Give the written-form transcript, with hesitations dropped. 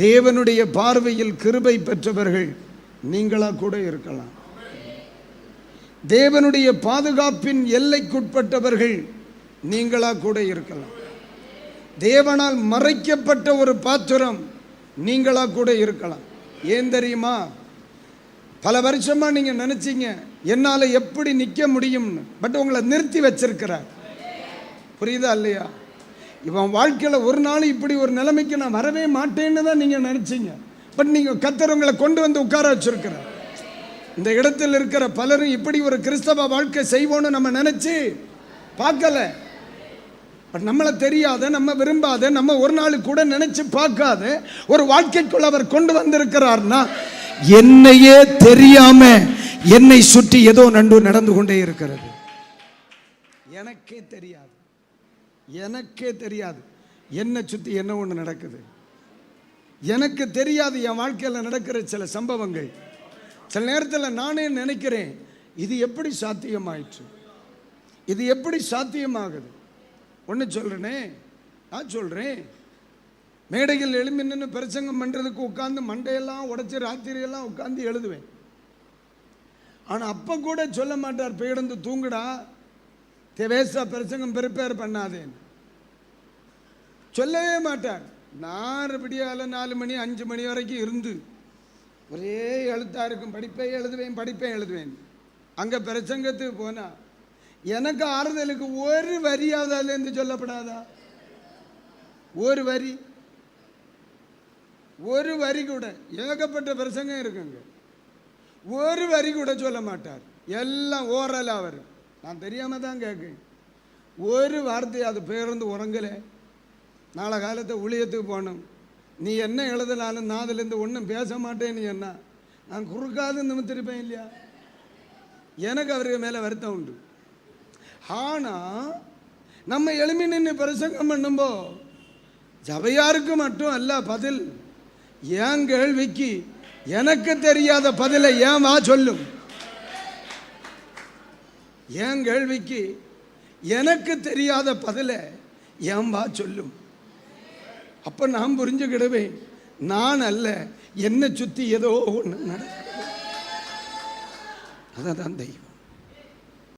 தேவனுடைய பார்வையில் கிருபை பெற்றவர்கள் நீங்களா கூட இருக்கலாம். தேவனுடைய பாதுகாப்பின் எல்லைக்குட்பட்டவர்கள் நீங்களா கூட இருக்கலாம். தேவனால் மறைக்கப்பட்ட ஒரு பாத்திரம் நீங்களா கூட இருக்கலாம். ஏன் தெரியுமா? பல வருஷமா நீங்க நினைச்சீங்க என்னால எப்படி நிற்க முடியும்னு. பட் உங்களை நிறுத்தி வச்சிருக்கிறார். புரியுதா இல்லையா? இவன் வாழ்க்கையில் ஒரு நாள் இப்படி ஒரு நிலைமைக்கு நான் வரவே மாட்டேன்னு தான் நீங்க நினைச்சீங்க. பட் நீங்க கர்த்தர் உங்களை கொண்டு வந்து உட்கார வச்சிருக்கிறார். இந்த இடத்தில் இருக்கிற பலரும் இப்படி ஒரு கிறிஸ்தவ வாழ்க்கை செய்வோன்னு நம்ம நினைச்சு பார்க்கல. பட் நம்மளை தெரியாத, நம்ம விரும்பாத, நம்ம ஒரு நாள் கூட நினைச்சு பார்க்காத ஒரு வாழ்க்கைக்குள்ள அவர் கொண்டு வந்திருக்கிறார்னா, என்னையே தெரியாம என்னை சுற்றி ஏதோ நண்டு நடந்து கொண்டே இருக்கிறது. எனக்கே தெரியாது என்னை சுற்றி என்ன ஒன்று நடக்குது. எனக்கு தெரியாது என் வாழ்க்கையில் நடக்கிற சில சம்பவங்கள். சில நேரத்தில் நானே நினைக்கிறேன், இது எப்படி சாத்தியமாயிற்று, இது எப்படி சாத்தியமாகுது. ஒன்று சொல்கிறேனே, நான் சொல்கிறேன், மேடையில் எழும்பி நின்று பிரசங்கம் பண்ணுறதுக்கு உட்காந்து மண்டையெல்லாம் உடைச்சி ராத்திரியெல்லாம் உட்காந்து எழுதுவேன். ஆனால் அப்போ கூட சொல்ல மாட்டார், பேடந்து தூங்குடா, தேவேசா பிரசங்கம் ப்ரிப்பேர் பண்ணாதேன்னு சொல்லவே மாட்டார். நான் விடியால 4 மணி 5 மணி வரைக்கும் இருந்து ஒரே எழுத்தாக இருக்கும், படிப்பேன் எழுதுவேன். அங்கே பிரசங்கத்துக்கு போனால் எனக்கு ஆறுதலுக்கு ஒரு வரியாவது அதுலேருந்து சொல்லப்படாதா? ஒரு வரி கூட. ஏகப்பட்ட பிரசங்கம் இருக்குங்க, ஒரு வரி கூட சொல்ல மாட்டார். எல்லாம் ஓரலாக வரும். நான் தெரியாமல் தான் கேட்குறேன். ஒரு வார்த்தை அது பேருந்து உறங்கலை. நாளை காலத்தை ஊழியத்துக்கு போகணும், நீ என்ன எழுதினாலும் நான் அதுலேருந்து ஒன்றும் பேச மாட்டேன்னு சொன்னா நான் குறுக்காது நிமித்திருப்பேன் இல்லையா? எனக்கு அவருக்கு மேலே வருத்தம் உண்டு. ஆனால் நம்ம எழுமி நின்று பிரசங்கம் பண்ணும்போ சபையாருக்கு மட்டும் அல்ல பதில். என் கேள்விக்கு எனக்கு தெரியாத பதிலை ஏன் வா சொல்லும். என் கேள்விக்கு எனக்கு தெரியாத பதிலை ஏன் வா சொல்லும். அப்போ நான் புரிஞ்சுக்கிடுவேன், நான் அல்ல, என்னை சுற்றி ஏதோ ஒன்று நடக்குது. அதான் தெய்வம்.